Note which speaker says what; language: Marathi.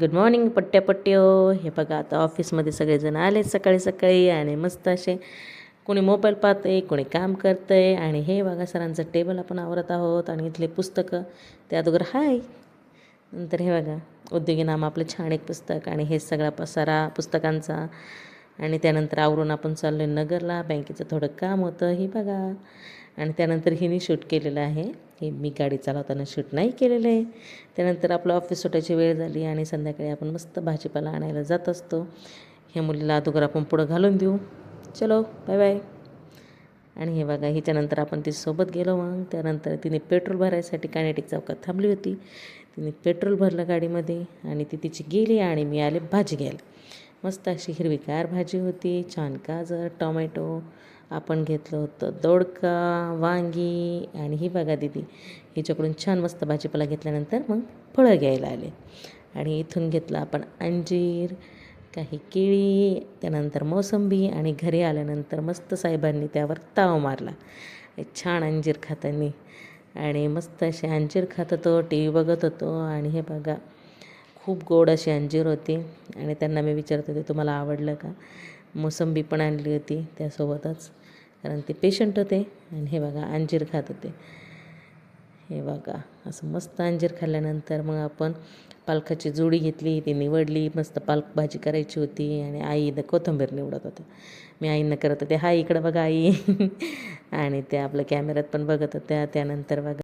Speaker 1: गुड मॉर्निंग पट्ट्या हे बघा आता ऑफिसमध्ये सगळेजण आले सकाळी सकाळी आणि मस्त असे कोणी मोबाईल पाहतंय कोणी काम करतंय आणि हे बघा सरांचं टेबल आपण आवरत आहोत आणि इथले पुस्तकं ते अगोदर हाय नंतर हे बघा उद्योगी नाम आपलं छान एक पुस्तक आणि हे सगळा पसारा पुस्तकांचा आणि त्यानंतर आवरून आपण चाललो आहे नगरला बँकेचं थोडं काम होतं हे बघा आणि त्यानंतर हिने शूट केलेलं आहे हे मी गाडी चालवताना शूट नाही केलेलं आहे. त्यानंतर आपलं ऑफिस सुटायची वेळ झाली आणि संध्याकाळी आपण मस्त भाजीपाला आणायला जात असतो. ह्या मुलीला अगोदर आपण पुढं घालून देऊ. चलो बाय बाय. आणि हे बघा हिच्यानंतर आपण तिच्यासोबत गेलो. मग त्यानंतर तिने पेट्रोल भरायसाठी कानेटिक चौकात थांबली होती. तिने पेट्रोल भरलं गाडीमध्ये आणि ती तिची गेली आणि मी आले भाजी घ्यायला. मस्त अशी हिरवीगार भाजी होती, छान गाजर टोमॅटो आपण घेतलं होतं, दोडका वांगी आणि ही बघा दीदी हिच्याकडून छान मस्त भाजीपाला घेतल्यानंतर मग फळं घ्यायला आले आणि इथून घेतलं आपण अंजीर काही केळी त्यानंतर मोसंबी आणि घरी आल्यानंतर मस्त साहेबांनी त्यावर ताव मारला. छान अंजीर खातानी आणि मस्त असे अंजीर खात होतो, टी व्ही बघत होतो आणि हे बघा खूप गोड अशी अंजीर होती आणि त्यांना मी विचारत होते तुम्हाला आवडलं का. मोसंबी पण आणली होती त्यासोबतच कारण ते पेशंट होते आणि हे बघा अंजीर खात होते. हे बघा असं मस्त अंजीर खाल्ल्यानंतर मग आपण पालकाची जोडी घेतली ती निवडली. मस्त पालक भाजी करायची होती आणि आईनं कोथिंबीर निवडत होतं. मी आईनं करत होते हाय इकडं बघा आई आणि त्या आपल्या कॅमेऱ्यात पण बघत होत्या. त्यानंतर बघा